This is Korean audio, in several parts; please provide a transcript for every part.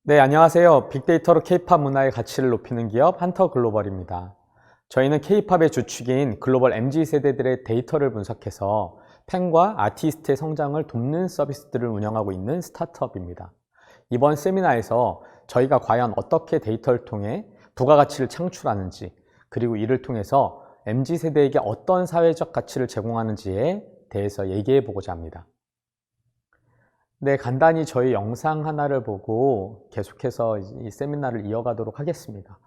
네, 안녕하세요. 빅데이터로 K-팝 문화의 가치를 높이는 기업 한터 글로벌입니다. 저희는 K-팝의 주축인 글로벌 MZ세대들의 데이터를 분석해서 팬과 아티스트의 성장을 돕는 서비스들을 운영하고 있는 스타트업입니다. 이번 세미나에서 저희가 과연 어떻게 데이터를 통해 부가가치를 창출하는지, 그리고 이를 통해서 MZ세대에게 어떤 사회적 가치를 제공하는지에 대해서 얘기해 보고자 합니다. 네, 간단히 저희 영상 하나를 보고 계속해서 이 세미나를 이어가도록 하겠습니다.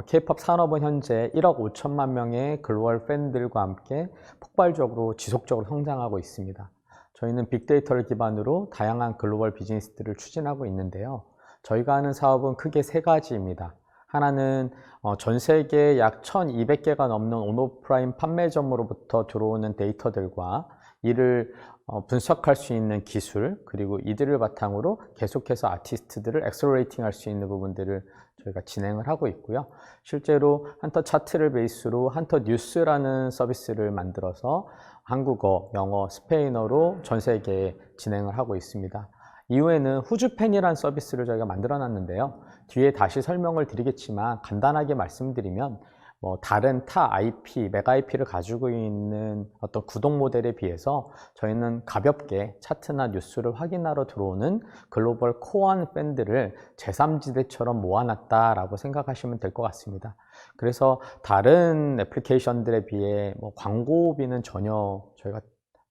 K-팝 산업은 현재 1억 5천만 명의 글로벌 팬들과 함께 폭발적으로 지속적으로 성장하고 있습니다. 저희는 빅데이터를 기반으로 다양한 글로벌 비즈니스들을 추진하고 있는데요. 저희가 하는 사업은 크게 세 가지입니다. 하나는 전 세계 약 1200개가 넘는 온오프라인 판매점으로부터 들어오는 데이터들과 이를 분석할 수 있는 기술, 그리고 이들을 바탕으로 계속해서 아티스트들을 엑셀러레이팅 할 수 있는 부분들을 저희가 진행을 하고 있고요. 실제로 한터 차트를 베이스로 한터 뉴스라는 서비스를 만들어서 한국어, 영어, 스페인어로 전 세계에 진행을 하고 있습니다. 이후에는 후즈팬이라는 서비스를 저희가 만들어 놨는데요. 뒤에 다시 설명을 드리겠지만 간단하게 말씀드리면 다른 타 IP, 메가 IP를 가지고 있는 어떤 구독 모델에 비해서 저희는 가볍게 차트나 뉴스를 확인하러 들어오는 글로벌 코어한 팬들을 제3지대처럼 모아놨다라고 생각하시면 될 것 같습니다. 그래서 다른 애플리케이션들에 비해 광고비는 전혀 저희가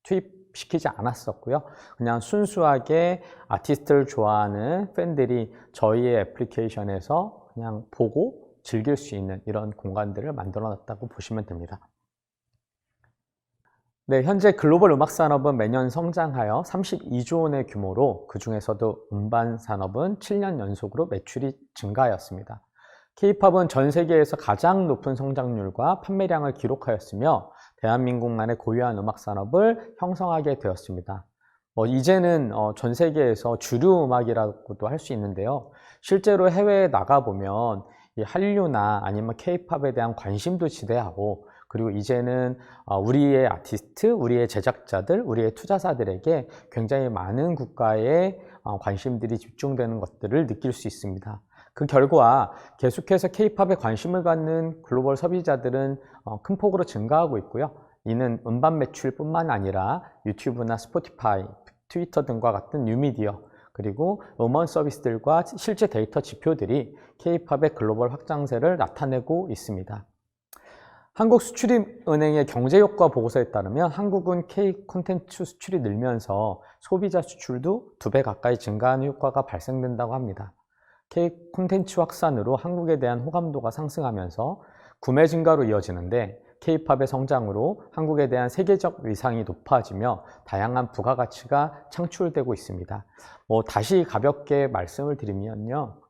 투입시키지 않았었고요. 그냥 순수하게 아티스트를 좋아하는 팬들이 저희의 애플리케이션에서 그냥 보고 즐길 수 있는 이런 공간들을 만들어 놨다고 보시면 됩니다. 네, 현재 글로벌 음악 산업은 매년 성장하여 32조 원의 규모로 그 중에서도 음반 산업은 7년 연속으로 매출이 증가하였습니다. K-팝은 전 세계에서 가장 높은 성장률과 판매량을 기록하였으며 대한민국만의 고유한 음악 산업을 형성하게 되었습니다. 이제는 전 세계에서 주류 음악이라고도 할 수 있는데요. 실제로 해외에 나가보면 이 한류나 아니면 K-팝에 대한 관심도 지대하고, 그리고 이제는 우리의 아티스트, 우리의 제작자들, 우리의 투자사들에게 굉장히 많은 국가의 관심들이 집중되는 것들을 느낄 수 있습니다. 그 결과 계속해서 K-팝에 관심을 갖는 글로벌 소비자들은 큰 폭으로 증가하고 있고요. 이는 음반 매출뿐만 아니라 유튜브나 스포티파이, 트위터 등과 같은 뉴미디어, 그리고 음원 서비스들과 실제 데이터 지표들이 K-팝의 글로벌 확장세를 나타내고 있습니다. 한국수출입은행의 경제효과 보고서에 따르면 한국은 K 콘텐츠 수출이 늘면서 소비자 수출도 2배 가까이 증가하는 효과가 발생된다고 합니다. K 콘텐츠 확산으로 한국에 대한 호감도가 상승하면서 구매 증가로 이어지는데, K-팝의 성장으로 한국에 대한 세계적 위상이 높아지며 다양한 부가가치가 창출되고 있습니다. 다시 가볍게 말씀을 드리면요.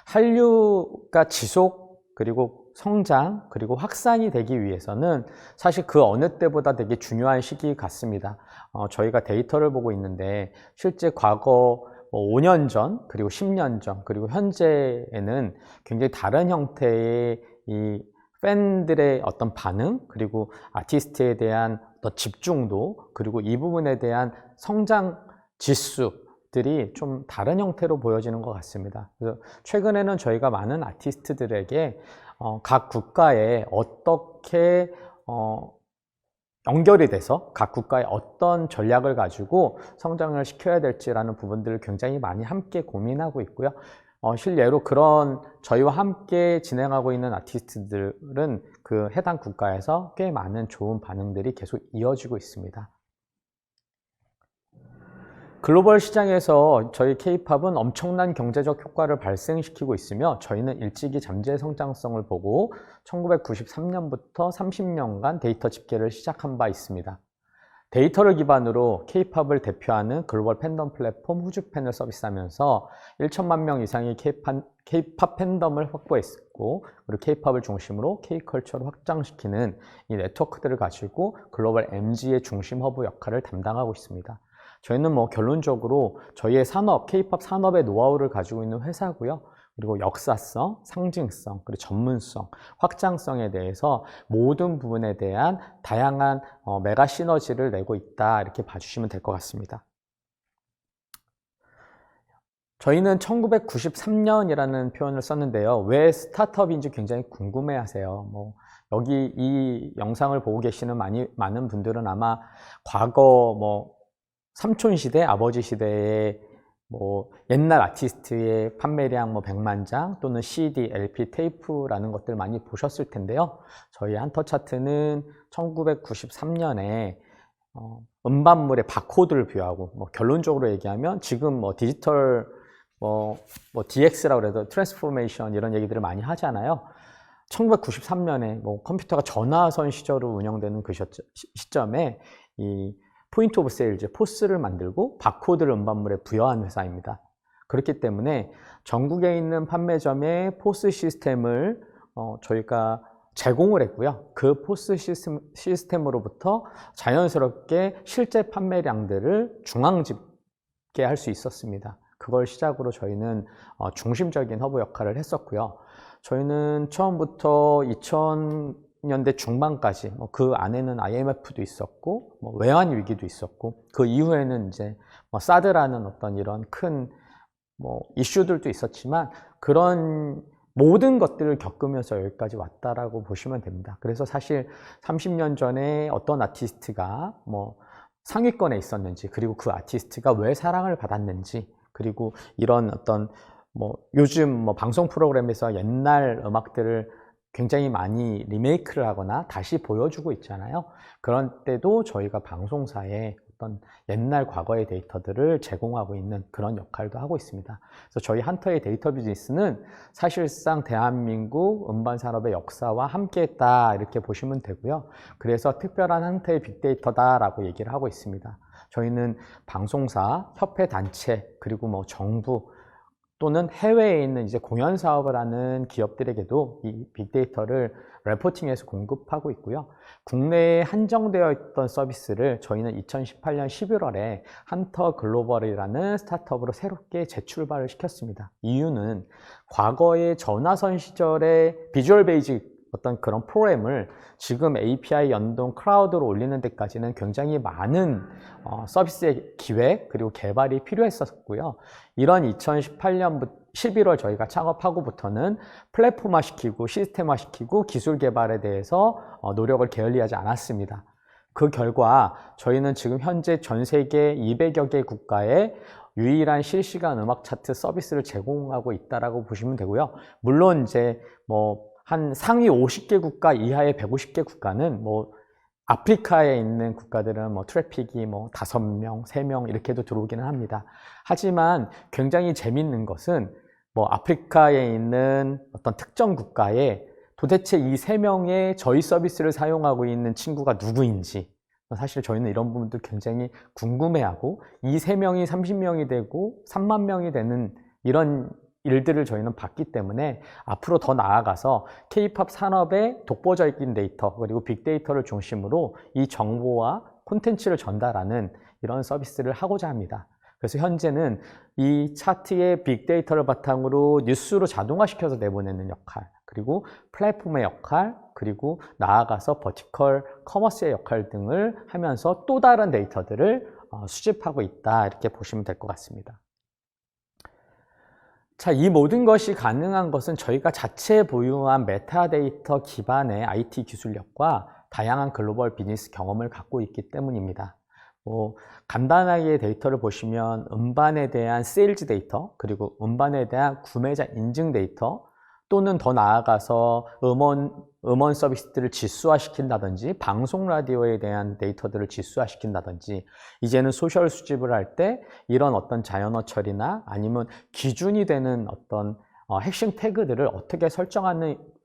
한류가 지속, 그리고 성장, 그리고 확산이 되기 위해서는 사실 그 어느 때보다 되게 중요한 시기 같습니다. 저희가 데이터를 보고 있는데 실제 과거 5년 전, 그리고 10년 전, 그리고 현재에는 굉장히 다른 형태의 이 팬들의 어떤 반응, 그리고 아티스트에 대한 어떤 집중도, 그리고 이 부분에 대한 성장 지수들이 좀 다른 형태로 보여지는 것 같습니다. 그래서 최근에는 저희가 많은 아티스트들에게 각 국가에 어떻게 연결이 돼서 각 국가의 어떤 전략을 가지고 성장을 시켜야 될지라는 부분들을 굉장히 많이 함께 고민하고 있고요. 실례로 그런 저희와 함께 진행하고 있는 아티스트들은 그 해당 국가에서 꽤 많은 좋은 반응들이 계속 이어지고 있습니다. 글로벌 시장에서 저희 K-팝은 엄청난 경제적 효과를 발생시키고 있으며 저희는 일찍이 잠재 성장성을 보고 1993년부터 30년간 데이터 집계를 시작한 바 있습니다. 데이터를 기반으로 K-팝을 대표하는 글로벌 팬덤 플랫폼 후즈팬을 서비스하면서 1천만 명 이상의 K-팝 팬덤을 확보했고, 그리고 K-팝을 중심으로 K-컬처를 확장시키는 이 네트워크들을 가지고 글로벌 MZ의 중심 허브 역할을 담당하고 있습니다. 저희는 결론적으로 저희의 산업, K-팝 산업의 노하우를 가지고 있는 회사고요. 그리고 역사성, 상징성, 그리고 전문성, 확장성에 대해서 모든 부분에 대한 다양한 메가 시너지를 내고 있다, 이렇게 봐주시면 될 것 같습니다. 저희는 1993년이라는 표현을 썼는데요. 왜 스타트업인지 굉장히 궁금해 하세요. 여기 이 영상을 보고 계시는 많은 분들은 아마 과거 삼촌 시대, 아버지 시대에 옛날 아티스트의 판매량 100만 장 또는 CD, LP, 테이프라는 것들 많이 보셨을 텐데요. 저희 헌터 차트는 1993년에 음반물의 바코드를 부여하고 결론적으로 얘기하면 지금 디지털 DX라고 해서 트랜스포메이션 이런 얘기들을 많이 하잖아요. 1993년에 컴퓨터가 전화선 시절로 운영되는 그 시점에 이 포인트 오브 세일즈, 포스를 만들고 바코드를 음반물에 부여한 회사입니다. 그렇기 때문에 전국에 있는 판매점에 포스 시스템을 저희가 제공을 했고요. 그 포스 시스템으로부터 자연스럽게 실제 판매량들을 중앙집계할 수 있었습니다. 그걸 시작으로 저희는 중심적인 허브 역할을 했었고요. 저희는 처음부터 2000년대 중반까지 그 안에는 IMF도 있었고 외환 위기도 있었고 그 이후에는 이제 사드라는 어떤 이런 큰 이슈들도 있었지만 그런 모든 것들을 겪으면서 여기까지 왔다라고 보시면 됩니다. 그래서 사실 30년 전에 어떤 아티스트가 상위권에 있었는지, 그리고 그 아티스트가 왜 사랑을 받았는지, 그리고 이런 어떤 요즘 방송 프로그램에서 옛날 음악들을 굉장히 많이 리메이크를 하거나 다시 보여주고 있잖아요. 그런 때도 저희가 방송사에 어떤 옛날 과거의 데이터들을 제공하고 있는 그런 역할도 하고 있습니다. 그래서 저희 헌터의 데이터 비즈니스는 사실상 대한민국 음반 산업의 역사와 함께했다 이렇게 보시면 되고요. 그래서 특별한 헌터의 빅데이터다라고 얘기를 하고 있습니다. 저희는 방송사, 협회 단체, 그리고 정부 또는 해외에 있는 이제 공연 사업을 하는 기업들에게도 이 빅데이터를 레포팅해서 공급하고 있고요. 국내에 한정되어 있던 서비스를 저희는 2018년 11월에 헌터 글로벌이라는 스타트업으로 새롭게 재출발을 시켰습니다. 이유는 과거의 전화선 시절의 비주얼 베이직 어떤 그런 프로그램을 지금 API 연동 클라우드로 올리는 데까지는 굉장히 많은 서비스의 기획 그리고 개발이 필요했었고요. 이런 2018년 11월 저희가 창업하고부터는 플랫폼화 시키고 시스템화 시키고 기술 개발에 대해서 노력을 게을리하지 않았습니다. 그 결과 저희는 지금 현재 전 세계 200여 개 국가에 유일한 실시간 음악 차트 서비스를 제공하고 있다라고 보시면 되고요. 물론 이제 한 상위 50개 국가 이하의 150개 국가는 아프리카에 있는 국가들은 트래픽이 5명, 3명 이렇게도 들어오기는 합니다. 하지만 굉장히 재밌는 것은 아프리카에 있는 어떤 특정 국가에 도대체 이 3명의 저희 서비스를 사용하고 있는 친구가 누구인지 사실 저희는 이런 부분들 굉장히 궁금해하고 이 3명이 30명이 되고 3만 명이 되는 이런 일들을 저희는 봤기 때문에 앞으로 더 나아가서 K-POP 산업의 독보적인 데이터 그리고 빅데이터를 중심으로 이 정보와 콘텐츠를 전달하는 이런 서비스를 하고자 합니다. 그래서 현재는 이 차트의 빅데이터를 바탕으로 뉴스로 자동화시켜서 내보내는 역할, 그리고 플랫폼의 역할, 그리고 나아가서 버티컬 커머스의 역할 등을 하면서 또 다른 데이터들을 수집하고 있다 이렇게 보시면 될 것 같습니다. 자, 이 모든 것이 가능한 것은 저희가 자체 보유한 메타데이터 기반의 IT 기술력과 다양한 글로벌 비즈니스 경험을 갖고 있기 때문입니다. 간단하게 데이터를 보시면 음반에 대한 세일즈 데이터, 그리고 음반에 대한 구매자 인증 데이터, 또는 더 나아가서 음원 서비스들을 지수화시킨다든지 방송 라디오에 대한 데이터들을 지수화시킨다든지 이제는 소셜 수집을 할 때 이런 어떤 자연어 처리나 아니면 기준이 되는 어떤 핵심 태그들을 어떻게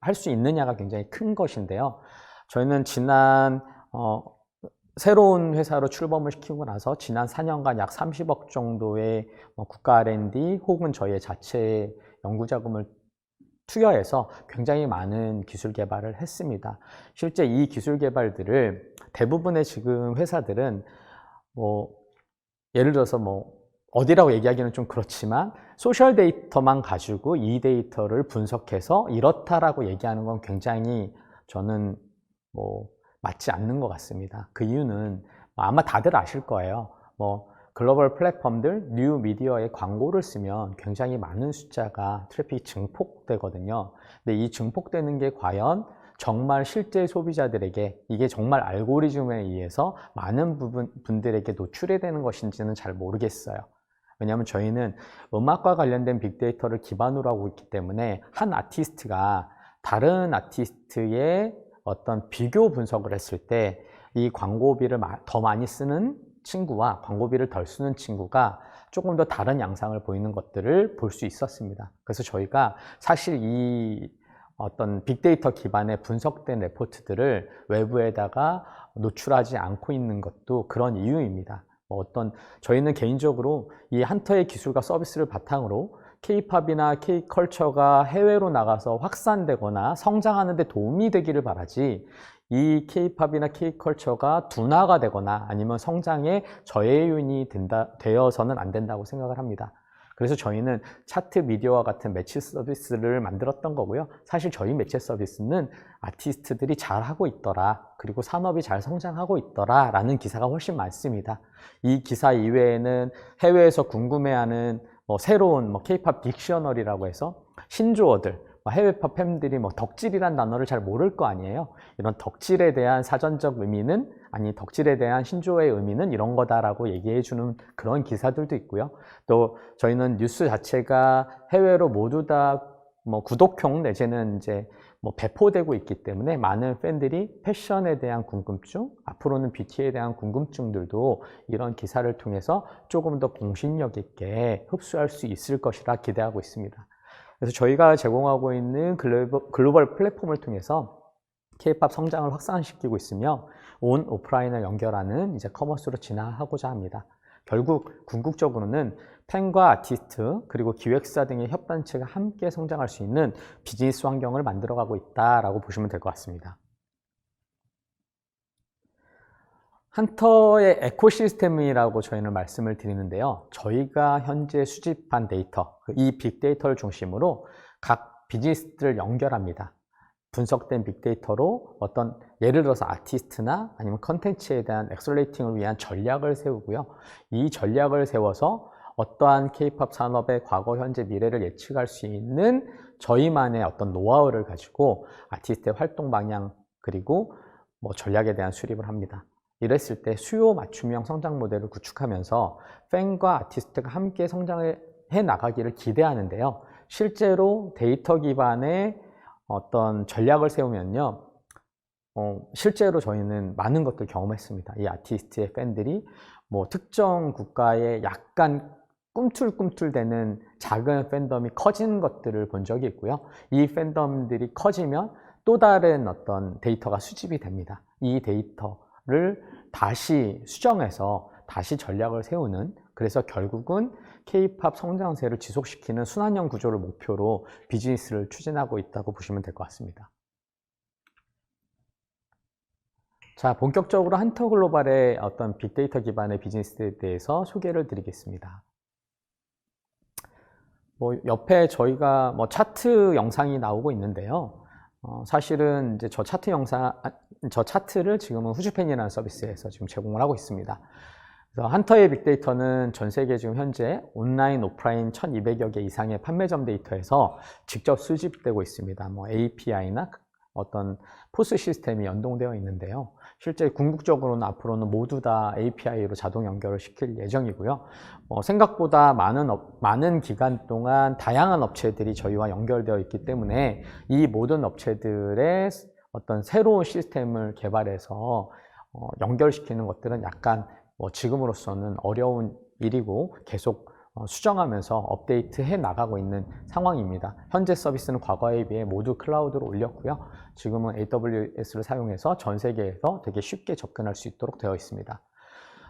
할 수 있느냐가 굉장히 큰 것인데요. 저희는 새로운 회사로 출범을 시키고 나서 지난 4년간 약 30억 정도의 국가 R&D 혹은 저희의 자체 연구자금을 투여해서 굉장히 많은 기술 개발을 했습니다. 실제 이 기술 개발들을 대부분의 지금 회사들은 예를 들어서 어디라고 얘기하기는 좀 그렇지만 소셜 데이터만 가지고 이 데이터를 분석해서 이렇다라고 얘기하는 건 굉장히 저는 맞지 않는 것 같습니다. 그 이유는 아마 다들 아실 거예요. 글로벌 플랫폼들, 뉴 미디어에 광고를 쓰면 굉장히 많은 숫자가 트래픽이 증폭되거든요. 근데 이 증폭되는 게 과연 정말 실제 소비자들에게 이게 정말 알고리즘에 의해서 많은 분들에게 노출이 되는 것인지는 잘 모르겠어요. 왜냐하면 저희는 음악과 관련된 빅데이터를 기반으로 하고 있기 때문에 한 아티스트가 다른 아티스트의 어떤 비교 분석을 했을 때 이 광고비를 더 많이 쓰는 친구와 광고비를 덜 쓰는 친구가 조금 더 다른 양상을 보이는 것들을 볼 수 있었습니다. 그래서 저희가 사실 이 어떤 빅데이터 기반의 분석된 레포트들을 외부에다가 노출하지 않고 있는 것도 그런 이유입니다. 저희는 개인적으로 이 헌터의 기술과 서비스를 바탕으로 K-팝이나 K-컬처가 해외로 나가서 확산되거나 성장하는 데 도움이 되기를 바라지, 이 K-팝이나 K-컬처가 둔화가 되거나 아니면 성장에 저해요인이 되어서는 안 된다고 생각을 합니다. 그래서 저희는 차트 미디어와 같은 매치 서비스를 만들었던 거고요. 사실 저희 매치 서비스는 아티스트들이 잘하고 있더라, 그리고 산업이 잘 성장하고 있더라 라는 기사가 훨씬 많습니다. 이 기사 이외에는 해외에서 궁금해하는 새로운 K-팝 딕셔너리라고 해서 신조어들, 해외팝 팬들이 덕질이란 단어를 잘 모를 거 아니에요. 이런 덕질에 대한 사전적 의미는, 아니 덕질에 대한 신조어의 의미는 이런 거다라고 얘기해 주는 그런 기사들도 있고요. 또 저희는 뉴스 자체가 해외로 모두 다 구독형 내지는 이제 배포되고 있기 때문에 많은 팬들이 패션에 대한 궁금증, 앞으로는 뷰티에 대한 궁금증들도 이런 기사를 통해서 조금 더 공신력 있게 흡수할 수 있을 것이라 기대하고 있습니다. 그래서 저희가 제공하고 있는 글로벌 플랫폼을 통해서 K-팝 성장을 확산시키고 있으며 온 오프라인을 연결하는 이제 커머스로 진화하고자 합니다. 결국 궁극적으로는 팬과 아티스트 그리고 기획사 등의 협단체가 함께 성장할 수 있는 비즈니스 환경을 만들어가고 있다라고 보시면 될 것 같습니다. 헌터의 에코시스템이라고 저희는 말씀을 드리는데요. 저희가 현재 수집한 데이터, 이 빅데이터를 중심으로 각 비즈니스들을 연결합니다. 분석된 빅데이터로 예를 들어서 아티스트나 아니면 컨텐츠에 대한 엑셀레이팅을 위한 전략을 세우고요. 이 전략을 세워서 어떠한 K-팝 산업의 과거, 현재, 미래를 예측할 수 있는 저희만의 노하우를 가지고 아티스트의 활동 방향 그리고 전략에 대한 수립을 합니다. 이랬을 때 수요 맞춤형 성장 모델을 구축하면서 팬과 아티스트가 함께 성장해 나가기를 기대하는데요. 실제로 데이터 기반의 어떤 전략을 세우면요, 실제로 저희는 많은 것들 경험했습니다. 이 아티스트의 팬들이 특정 국가에 약간 꿈틀꿈틀대는 작은 팬덤이 커지는 것들을 본 적이 있고요. 이 팬덤들이 커지면 또 다른 어떤 데이터가 수집이 됩니다. 이 데이터를 다시 수정해서 다시 전략을 세우는, 그래서 결국은 K-팝 성장세를 지속시키는 순환형 구조를 목표로 비즈니스를 추진하고 있다고 보시면 될 것 같습니다. 자, 본격적으로 헌터 글로벌의 어떤 빅데이터 기반의 비즈니스에 대해서 소개를 드리겠습니다. 옆에 저희가 차트 영상이 나오고 있는데요. 사실은 이제 저 차트를 지금은 후즈팬이라는 서비스에서 지금 제공을 하고 있습니다. 그래서 헌터의 빅데이터는 전 세계 지금 현재 온라인, 오프라인 1200여 개 이상의 판매점 데이터에서 직접 수집되고 있습니다. API나 어떤 포스 시스템이 연동되어 있는데요. 실제 궁극적으로는 앞으로는 모두 다 API로 자동 연결을 시킬 예정이고요. 생각보다 많은 기간 동안 다양한 업체들이 저희와 연결되어 있기 때문에 이 모든 업체들의 어떤 새로운 시스템을 개발해서 연결시키는 것들은 약간 지금으로서는 어려운 일이고 계속 수정하면서 업데이트해 나가고 있는 상황입니다. 현재 서비스는 과거에 비해 모두 클라우드로 올렸고요. 지금은 AWS를 사용해서 전 세계에서 되게 쉽게 접근할 수 있도록 되어 있습니다.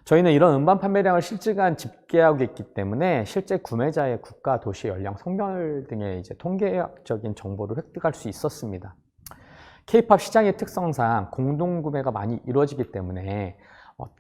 저희는 이런 음반 판매량을 실시간 집계하고 있기 때문에 실제 구매자의 국가, 도시, 연령, 성별 등의 이제 통계학적인 정보를 획득할 수 있었습니다. K-팝 시장의 특성상 공동구매가 많이 이루어지기 때문에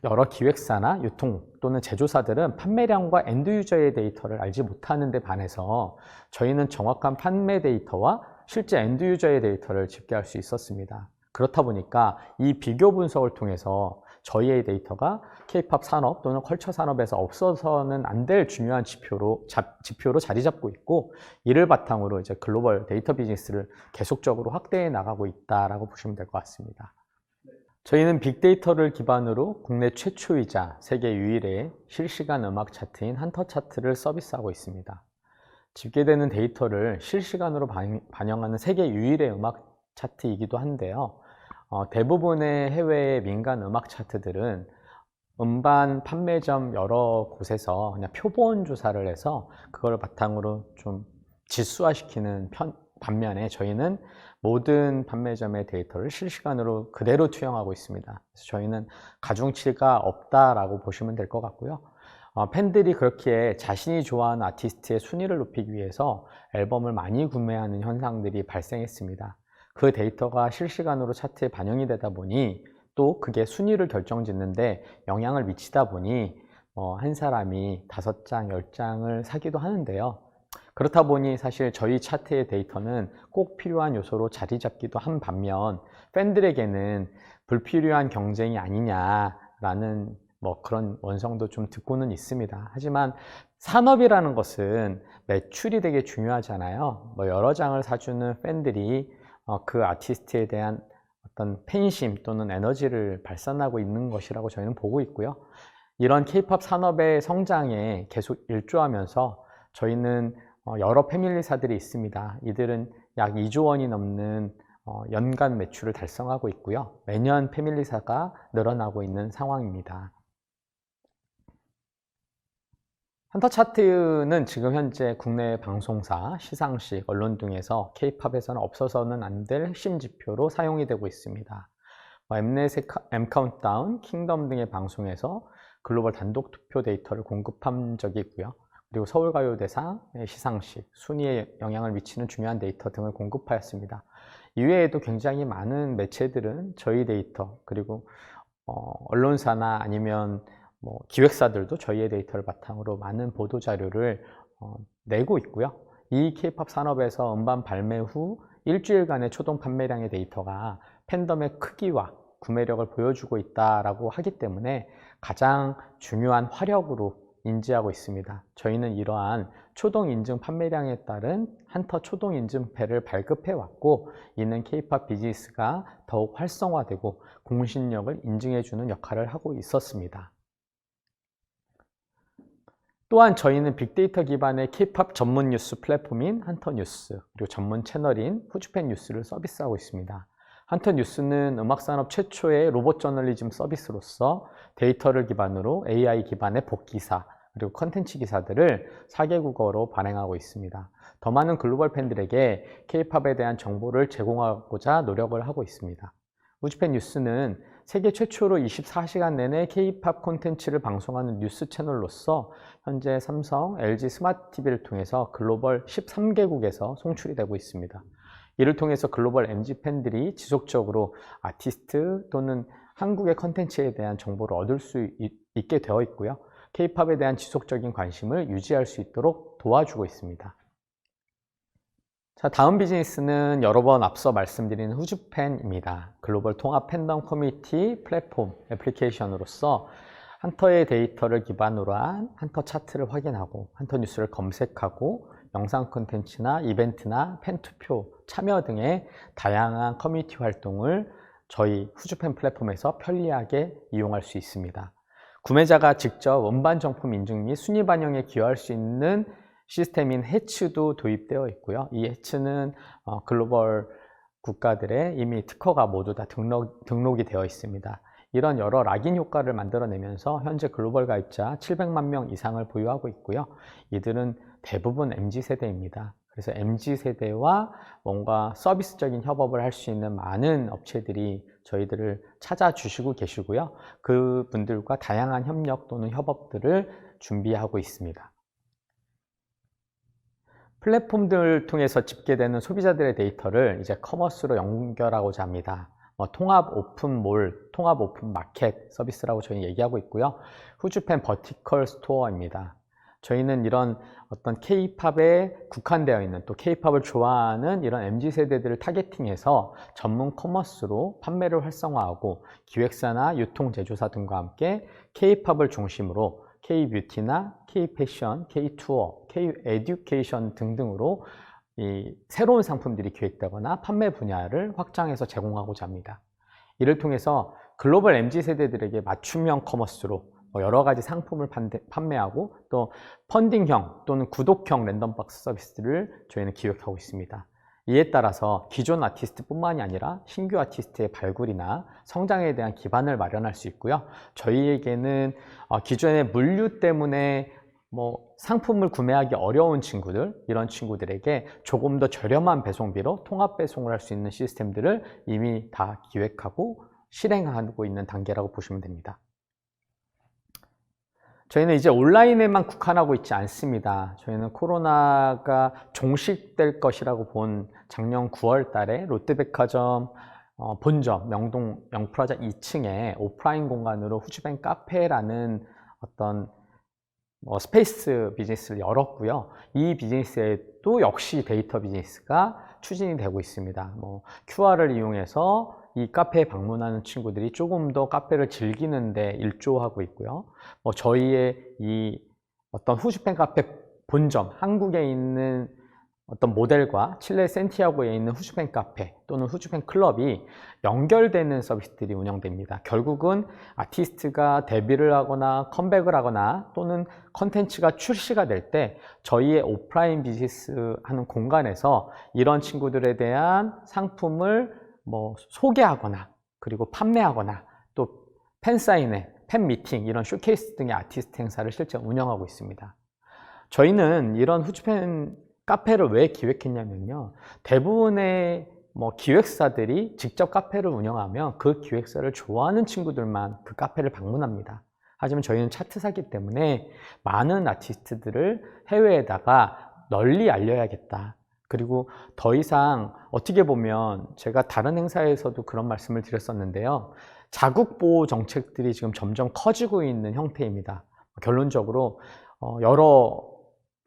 여러 기획사나 유통 또는 제조사들은 판매량과 엔드유저의 데이터를 알지 못하는 데 반해서 저희는 정확한 판매 데이터와 실제 엔드유저의 데이터를 집계할 수 있었습니다. 그렇다 보니까 이 비교 분석을 통해서 저희의 데이터가 K-팝 산업 또는 컬처 산업에서 없어서는 안 될 중요한 지표로 자리 잡고 있고, 이를 바탕으로 이제 글로벌 데이터 비즈니스를 계속적으로 확대해 나가고 있다라고 보시면 될 것 같습니다. 저희는 빅데이터를 기반으로 국내 최초이자 세계 유일의 실시간 음악 차트인 헌터 차트를 서비스하고 있습니다. 집계되는 데이터를 실시간으로 반영하는 세계 유일의 음악 차트이기도 한데요. 대부분의 해외의 민간 음악 차트들은 음반 판매점 여러 곳에서 그냥 표본 조사를 해서 그걸 바탕으로 좀 지수화시키는 반면에 저희는 모든 판매점의 데이터를 실시간으로 그대로 투영하고 있습니다. 그래서 저희는 가중치가 없다라고 보시면 될 것 같고요. 팬들이 그렇게 자신이 좋아하는 아티스트의 순위를 높이기 위해서 앨범을 많이 구매하는 현상들이 발생했습니다. 그 데이터가 실시간으로 차트에 반영이 되다 보니 또 그게 순위를 결정짓는데 영향을 미치다 보니 한 사람이 5장, 10장을 사기도 하는데요. 그렇다 보니 사실 저희 차트의 데이터는 꼭 필요한 요소로 자리 잡기도 한 반면 팬들에게는 불필요한 경쟁이 아니냐라는 그런 원성도 좀 듣고는 있습니다. 하지만 산업이라는 것은 매출이 되게 중요하잖아요. 여러 장을 사주는 팬들이 그 아티스트에 대한 어떤 팬심 또는 에너지를 발산하고 있는 것이라고 저희는 보고 있고요. 이런 K-팝 산업의 성장에 계속 일조하면서 저희는 여러 패밀리사들이 있습니다. 이들은 약 2조 원이 넘는 연간 매출을 달성하고 있고요. 매년 패밀리사가 늘어나고 있는 상황입니다. 헌터 차트는 지금 현재 국내 방송사, 시상식, 언론 등에서 K-팝에서는 없어서는 안 될 핵심 지표로 사용이 되고 있습니다. 엠넷의 M카운트다운, 킹덤 등의 방송에서 글로벌 단독 투표 데이터를 공급한 적이 있고요. 그리고 서울가요대상, 시상식, 순위에 영향을 미치는 중요한 데이터 등을 공급하였습니다. 이외에도 굉장히 많은 매체들은 저희 데이터, 그리고 언론사나 아니면 기획사들도 저희의 데이터를 바탕으로 많은 보도 자료를 내고 있고요. 이 K-팝 산업에서 음반 발매 후 일주일간의 초동 판매량의 데이터가 팬덤의 크기와 구매력을 보여주고 있다고 하기 때문에 가장 중요한 화력으로 인지하고 있습니다. 저희는 이러한 초동 인증 판매량에 따른 헌터 초동 인증패를 발급해 왔고, 이는 K-팝 비즈니스가 더욱 활성화되고 공신력을 인증해주는 역할을 하고 있었습니다. 또한 저희는 빅데이터 기반의 K-팝 전문 뉴스 플랫폼인 헌터 뉴스, 그리고 전문 채널인 후즈팬 뉴스를 서비스하고 있습니다. 헌터 뉴스는 음악산업 최초의 로봇 저널리즘 서비스로서 데이터를 기반으로 AI 기반의 복기사, 그리고 컨텐츠 기사들을 4개국어로 발행하고 있습니다. 더 많은 글로벌 팬들에게 K-팝에 대한 정보를 제공하고자 노력을 하고 있습니다. 후즈팬 뉴스는 세계 최초로 24시간 내내 K-팝 콘텐츠를 방송하는 뉴스 채널로서 현재 삼성, LG 스마트 TV를 통해서 글로벌 13개국에서 송출이 되고 있습니다. 이를 통해서 글로벌 MG 팬들이 지속적으로 아티스트 또는 한국의 콘텐츠에 대한 정보를 얻을 수 있게 되어 있고요. K-팝에 대한 지속적인 관심을 유지할 수 있도록 도와주고 있습니다. 자, 다음 비즈니스는 여러 번 앞서 말씀드린 후즈팬입니다. 글로벌 통합 팬덤 커뮤니티 플랫폼 애플리케이션으로서 헌터의 데이터를 기반으로 한 헌터 차트를 확인하고 헌터 뉴스를 검색하고 영상 콘텐츠나 이벤트나 팬투표 참여 등의 다양한 커뮤니티 활동을 저희 후즈팬 플랫폼에서 편리하게 이용할 수 있습니다. 구매자가 직접 음반 정품 인증 및 순위 반영에 기여할 수 있는 시스템인 해츠도 도입되어 있고요. 이 해츠는 글로벌 국가들의 이미 특허가 모두 다 등록이 되어 있습니다. 이런 여러 락인 효과를 만들어내면서 현재 글로벌 가입자 700만 명 이상을 보유하고 있고요. 이들은 대부분 MZ세대입니다. 그래서 MZ세대와 뭔가 서비스적인 협업을 할 수 있는 많은 업체들이 저희들을 찾아주시고 계시고요. 그분들과 다양한 협력 또는 협업들을 준비하고 있습니다. 플랫폼들을 통해서 집계되는 소비자들의 데이터를 이제 커머스로 연결하고자 합니다. 통합 오픈몰, 통합 오픈마켓 서비스라고 저희 얘기하고 있고요. 후즈팬 버티컬 스토어입니다. 저희는 이런 어떤 K-팝에 국한되어 있는 또 K-팝을 좋아하는 이런 MZ세대들을 타겟팅해서 전문 커머스로 판매를 활성화하고 기획사나 유통 제조사 등과 함께 K-팝을 중심으로 K-뷰티나 K-패션, K-투어, K-에듀케이션 등등으로 이 새로운 상품들이 기획되거나 판매 분야를 확장해서 제공하고자 합니다. 이를 통해서 글로벌 MZ세대들에게 맞춤형 커머스로 여러 가지 상품을 판매하고 또 펀딩형 또는 구독형 랜덤박스 서비스를 저희는 기획하고 있습니다. 이에 따라서 기존 아티스트뿐만이 아니라 신규 아티스트의 발굴이나 성장에 대한 기반을 마련할 수 있고요. 저희에게는 기존의 물류 때문에 상품을 구매하기 어려운 친구들, 이런 친구들에게 조금 더 저렴한 배송비로 통합 배송을 할 수 있는 시스템들을 이미 다 기획하고 실행하고 있는 단계라고 보시면 됩니다. 저희는 이제 온라인에만 국한하고 있지 않습니다. 저희는 코로나가 종식될 것이라고 본 작년 9월 달에 롯데백화점 본점 명동 영프라자 2층에 오프라인 공간으로 후지뱅 카페라는 어떤 스페이스 비즈니스를 열었고요. 이 비즈니스에도 역시 데이터 비즈니스가 추진이 되고 있습니다. QR을 이용해서 이 카페에 방문하는 친구들이 조금 더 카페를 즐기는데 일조하고 있고요. 저희의 이 어떤 후지펜 카페 본점, 한국에 있는 어떤 모델과 칠레 센티아고에 있는 후지펜 카페 또는 후지펜 클럽이 연결되는 서비스들이 운영됩니다. 결국은 아티스트가 데뷔를 하거나 컴백을 하거나 또는 컨텐츠가 출시가 될 때 저희의 오프라인 비즈니스 하는 공간에서 이런 친구들에 대한 상품을 소개하거나 그리고 판매하거나 또 팬사인회, 팬미팅 이런 쇼케이스 등의 아티스트 행사를 실제 운영하고 있습니다. 저희는 이런 후지펜 카페를 왜 기획했냐면요. 대부분의 기획사들이 직접 카페를 운영하면 그 기획사를 좋아하는 친구들만 그 카페를 방문합니다. 하지만 저희는 차트사기 때문에 많은 아티스트들을 해외에다가 널리 알려야겠다. 그리고 더 이상 어떻게 보면 제가 다른 행사에서도 그런 말씀을 드렸었는데요. 자국 보호 정책들이 지금 점점 커지고 있는 형태입니다. 결론적으로 여러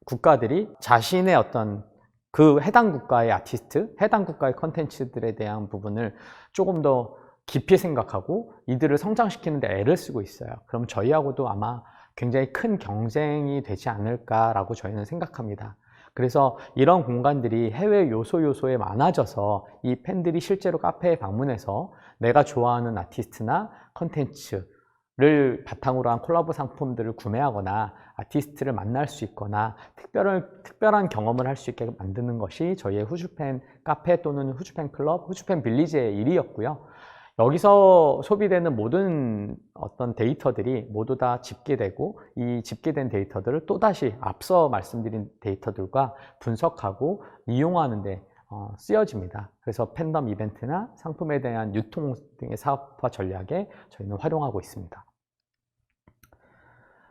국가들이 자신의 어떤 그 해당 국가의 아티스트, 해당 국가의 컨텐츠들에 대한 부분을 조금 더 깊이 생각하고 이들을 성장시키는 데 애를 쓰고 있어요. 그럼 저희하고도 아마 굉장히 큰 경쟁이 되지 않을까라고 저희는 생각합니다. 그래서 이런 공간들이 해외 요소에 많아져서 이 팬들이 실제로 카페에 방문해서 내가 좋아하는 아티스트나 컨텐츠를 바탕으로 한 콜라보 상품들을 구매하거나 아티스트를 만날 수 있거나 특별한 경험을 할 수 있게 만드는 것이 저희의 후지펜 카페 또는 후지펜 클럽, 후지펜 빌리지의 일이었고요. 여기서 소비되는 모든 어떤 데이터들이 모두 다 집계되고 이 집계된 데이터들을 또다시 앞서 말씀드린 데이터들과 분석하고 이용하는 데 쓰여집니다. 그래서 팬덤 이벤트나 상품에 대한 유통 등의 사업화 전략에 저희는 활용하고 있습니다.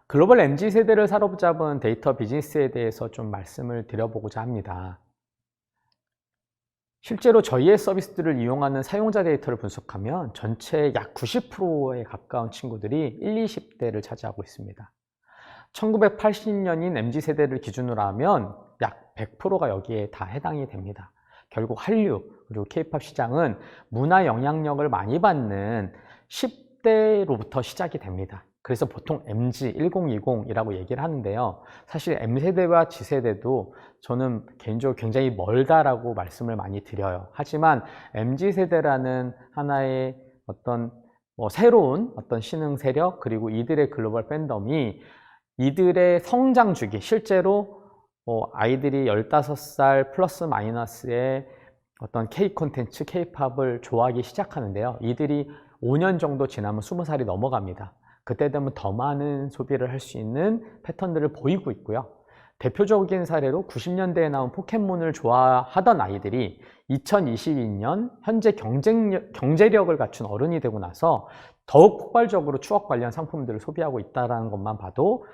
글로벌 MZ세대를 사로잡은 데이터 비즈니스에 대해서 좀 말씀을 드려보고자 합니다. 실제로 저희의 서비스들을 이용하는 사용자 데이터를 분석하면 전체의 약 90%에 가까운 친구들이 1, 20대를 차지하고 있습니다. 1980년인 MZ세대를 기준으로 하면 약 100%가 여기에 다 해당이 됩니다. 결국 한류 그리고 K-팝 시장은 문화 영향력을 많이 받는 10대로부터 시작이 됩니다. 그래서 보통 MZ 1020이라고 얘기를 하는데요. 사실 M세대와 G세대도 저는 개인적으로 굉장히 멀다라고 말씀을 많이 드려요. 하지만 MZ세대라는 하나의 어떤 새로운 어떤 신흥 세력 그리고 이들의 글로벌 팬덤이 이들의 성장 주기, 실제로 아이들이 15살 플러스 마이너스의 어떤 K 콘텐츠, K-팝을 좋아하기 시작하는데요. 이들이 5년 정도 지나면 20살이 넘어갑니다. 그때 되면 더 많은 소비를 할 수 있는 패턴들을 보이고 있고요. 대표적인 사례로 90년대에 나온 포켓몬을 좋아하던 아이들이 2022년 현재 경제력을 갖춘 어른이 되고 나서 더욱 폭발적으로 추억 관련 상품들을 소비하고 있다는 것만 봐도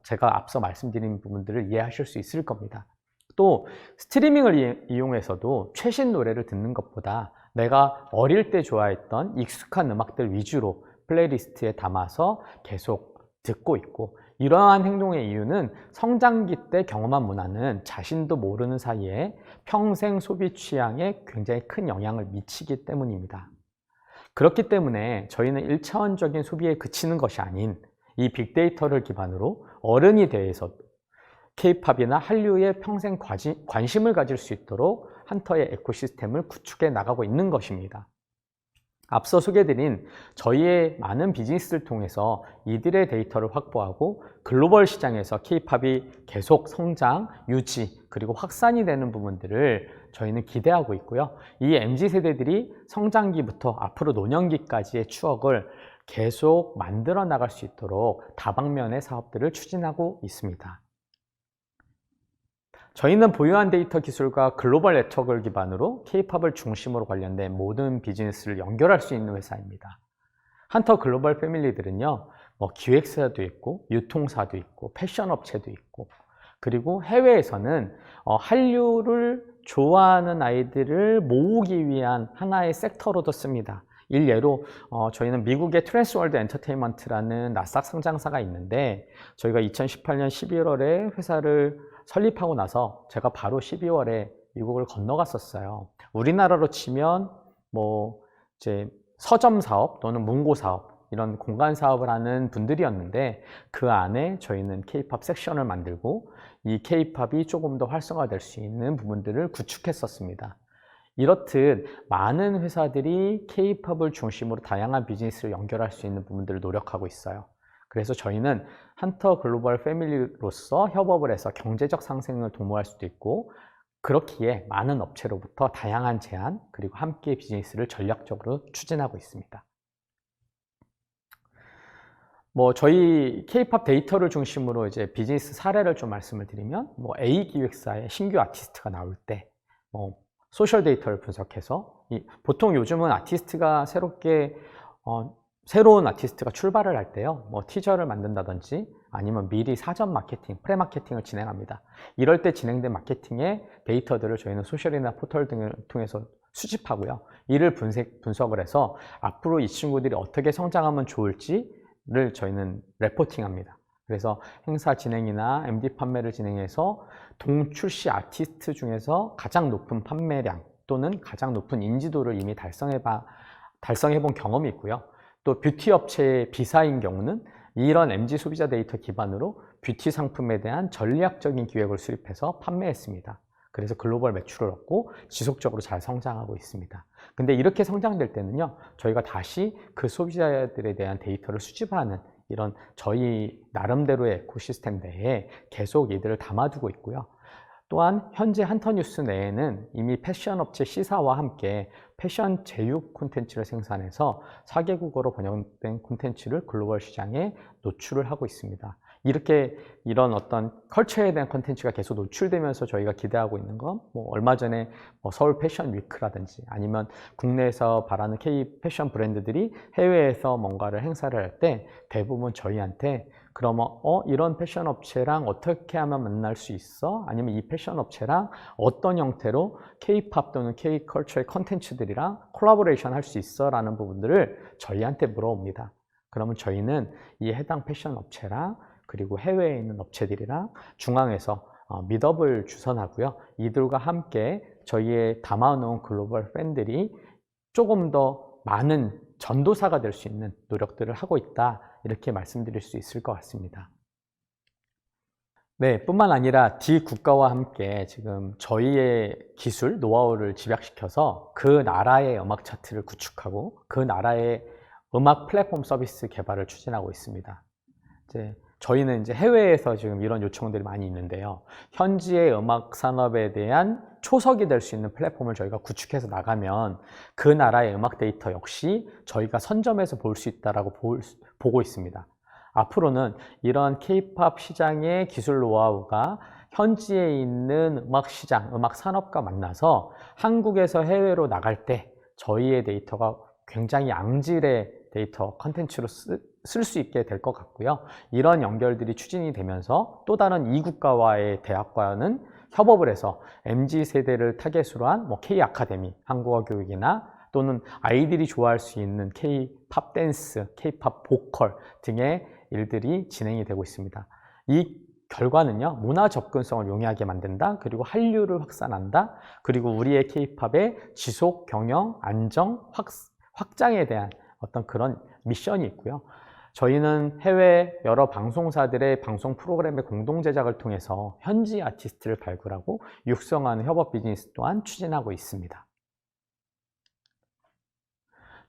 제가 앞서 말씀드린 부분들을 이해하실 수 있을 겁니다. 또 스트리밍을 이용해서도 최신 노래를 듣는 것보다 내가 어릴 때 좋아했던 익숙한 음악들 위주로 플레이리스트에 담아서 계속 듣고 있고 이러한 행동의 이유는 성장기 때 경험한 문화는 자신도 모르는 사이에 평생 소비 취향에 굉장히 큰 영향을 미치기 때문입니다. 그렇기 때문에 저희는 1차원적인 소비에 그치는 것이 아닌 이 빅데이터를 기반으로 어른이 대해서도 K-팝이나 한류에 평생 관심을 가질 수 있도록 헌터의 에코시스템을 구축해 나가고 있는 것입니다. 앞서 소개드린 저희의 많은 비즈니스를 통해서 이들의 데이터를 확보하고 글로벌 시장에서 K-팝이 계속 성장, 유지, 그리고 확산이 되는 부분들을 저희는 기대하고 있고요. 이 MZ세대들이 성장기부터 앞으로 노년기까지의 추억을 계속 만들어 나갈 수 있도록 다방면의 사업들을 추진하고 있습니다. 저희는 보유한 데이터 기술과 글로벌 네트워크를 기반으로 K-팝을 중심으로 관련된 모든 비즈니스를 연결할 수 있는 회사입니다. 헌터 글로벌 패밀리들은요, 기획사도 있고, 유통사도 있고, 패션 업체도 있고, 그리고 해외에서는 한류를 좋아하는 아이들을 모으기 위한 하나의 섹터로도 씁니다. 일례로 저희는 미국의 트랜스월드 엔터테인먼트라는 나스닥 상장사가 있는데, 저희가 2018년 11월에 회사를 설립하고 나서 제가 바로 12월에 미국을 건너갔었어요. 우리나라로 치면 이제 서점 사업 또는 문고 사업, 이런 공간 사업을 하는 분들이었는데, 그 안에 저희는 K-팝 섹션을 만들고 이 K-팝이 조금 더 활성화될 수 있는 부분들을 구축했었습니다. 이렇듯 많은 회사들이 K-팝을 중심으로 다양한 비즈니스를 연결할 수 있는 부분들을 노력하고 있어요. 그래서 저희는 헌터 글로벌 패밀리로서 협업을 해서 경제적 상생을 도모할 수도 있고, 그렇기에 많은 업체로부터 다양한 제안 그리고 함께 비즈니스를 전략적으로 추진하고 있습니다. 저희 K-팝 데이터를 중심으로 이제 비즈니스 사례를 좀 말씀을 드리면, A 기획사의 신규 아티스트가 나올 때 소셜 데이터를 분석해서, 보통 요즘은 아티스트가 새로운 아티스트가 출발을 할 때요, 티저를 만든다든지 아니면 미리 사전 마케팅, 프레마케팅을 진행합니다. 이럴 때 진행된 마케팅의 데이터들을 저희는 소셜이나 포털 등을 통해서 수집하고요, 이를 분석을 해서 앞으로 이 친구들이 어떻게 성장하면 좋을지를 저희는 레포팅합니다. 그래서 행사 진행이나 MD 판매를 진행해서 동출시 아티스트 중에서 가장 높은 판매량 또는 가장 높은 인지도를 이미 달성해 본 경험이 있고요. 또 뷰티 업체의 B사인 경우는 이런 MZ 소비자 데이터 기반으로 뷰티 상품에 대한 전략적인 기획을 수립해서 판매했습니다. 그래서 글로벌 매출을 얻고 지속적으로 잘 성장하고 있습니다. 근데 이렇게 성장될 때는요, 저희가 다시 그 소비자들에 대한 데이터를 수집하는 이런 저희 나름대로의 에코시스템 내에 계속 이들을 담아두고 있고요. 또한 현재 헌터뉴스 내에는 이미 패션 업체 C사와 함께 패션 제휴 콘텐츠를 생산해서 4개국어로 번역된 콘텐츠를 글로벌 시장에 노출을 하고 있습니다. 이런 어떤 컬처에 대한 콘텐츠가 계속 노출되면서 저희가 기대하고 있는 건, 얼마 전에 서울 패션 위크라든지 아니면 국내에서 바라는 K 패션 브랜드들이 해외에서 뭔가를 행사를 할 때 대부분 저희한테, 그러면 이런 패션 업체랑 어떻게 하면 만날 수 있어? 아니면 이 패션 업체랑 어떤 형태로 K-팝 또는 K-컬처의 컨텐츠들이랑 콜라보레이션 할 수 있어? 라는 부분들을 저희한테 물어옵니다. 그러면 저희는 이 해당 패션 업체랑 그리고 해외에 있는 업체들이랑 중앙에서 미드업을 주선하고요, 이들과 함께 저희의 담아놓은 글로벌 팬들이 조금 더 많은 전도사가 될 수 있는 노력들을 하고 있다, 이렇게 말씀드릴 수 있을 것 같습니다. 네, 뿐만 아니라 D 국가와 함께 지금 저희의 기술, 노하우를 집약시켜서 그 나라의 음악 차트를 구축하고 그 나라의 음악 플랫폼 서비스 개발을 추진하고 있습니다. 저희는 이제 해외에서 지금 이런 요청들이 많이 있는데요, 현지의 음악 산업에 대한 초석이 될 수 있는 플랫폼을 저희가 구축해서 나가면 그 나라의 음악 데이터 역시 저희가 선점해서 볼 수 있다라고 보고 있습니다. 앞으로는 이런 K-팝 시장의 기술 노하우가 현지에 있는 음악 시장, 음악 산업과 만나서 한국에서 해외로 나갈 때 저희의 데이터가 굉장히 양질의 데이터 컨텐츠로 쓸 수 있게 될 것 같고요. 이런 연결들이 추진이 되면서 또 다른 이 국가와의 대학과는 협업을 해서 MZ세대를 타겟으로 한 K 아카데미, 한국어 교육이나 또는 아이들이 좋아할 수 있는 K-팝 댄스, K-팝 보컬 등의 일들이 진행이 되고 있습니다. 이 결과는요, 문화 접근성을 용이하게 만든다, 그리고 한류를 확산한다, 그리고 우리의 K-팝의 지속, 경영, 안정, 확장에 대한 어떤 그런 미션이 있고요. 저희는 해외 여러 방송사들의 방송 프로그램의 공동 제작을 통해서 현지 아티스트를 발굴하고 육성하는 협업 비즈니스 또한 추진하고 있습니다.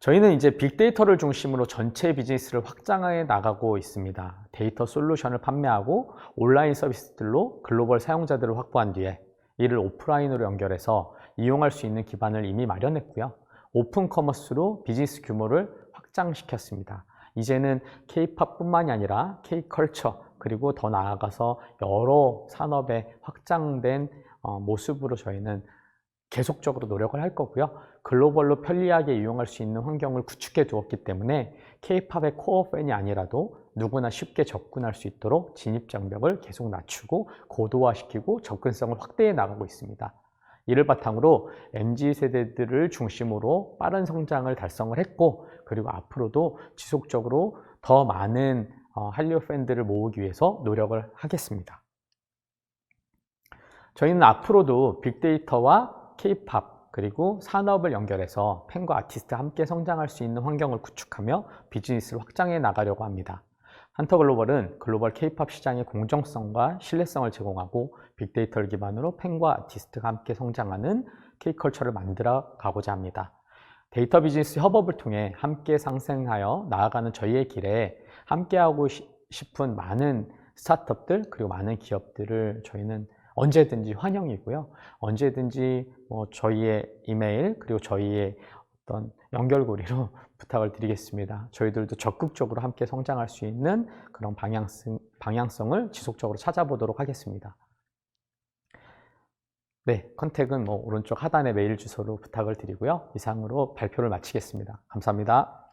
저희는 이제 빅데이터를 중심으로 전체 비즈니스를 확장해 나가고 있습니다. 데이터 솔루션을 판매하고 온라인 서비스들로 글로벌 사용자들을 확보한 뒤에 이를 오프라인으로 연결해서 이용할 수 있는 기반을 이미 마련했고요. 오픈 커머스로 비즈니스 규모를 확장시켰습니다. 이제는 K-팝뿐만이 아니라 K-컬처, 그리고 더 나아가서 여러 산업의 확장된 모습으로 저희는 계속적으로 노력을 할 거고요. 글로벌로 편리하게 이용할 수 있는 환경을 구축해 두었기 때문에 K-팝의 코어 팬이 아니라도 누구나 쉽게 접근할 수 있도록 진입 장벽을 계속 낮추고 고도화시키고 접근성을 확대해 나가고 있습니다. 이를 바탕으로 MZ세대들을 중심으로 빠른 성장을 달성을 했고, 그리고 앞으로도 지속적으로 더 많은 한류 팬들을 모으기 위해서 노력을 하겠습니다. 저희는 앞으로도 빅데이터와 K-팝 그리고 산업을 연결해서 팬과 아티스트와 함께 성장할 수 있는 환경을 구축하며 비즈니스를 확장해 나가려고 합니다. 한터글로벌은 글로벌 K-팝 시장의 공정성과 신뢰성을 제공하고 빅데이터를 기반으로 팬과 아티스트가 함께 성장하는 K-컬처를 만들어 가고자 합니다. 데이터 비즈니스 협업을 통해 함께 상생하여 나아가는 저희의 길에 함께하고 싶은 많은 스타트업들 그리고 많은 기업들을 저희는 언제든지 환영이고요. 언제든지 저희의 이메일 그리고 저희의 어떤 연결고리로 부탁을 드리겠습니다. 저희들도 적극적으로 함께 성장할 수 있는 그런 방향성을 지속적으로 찾아보도록 하겠습니다. 네, 컨택은 오른쪽 하단의 메일 주소로 부탁을 드리고요. 이상으로 발표를 마치겠습니다. 감사합니다.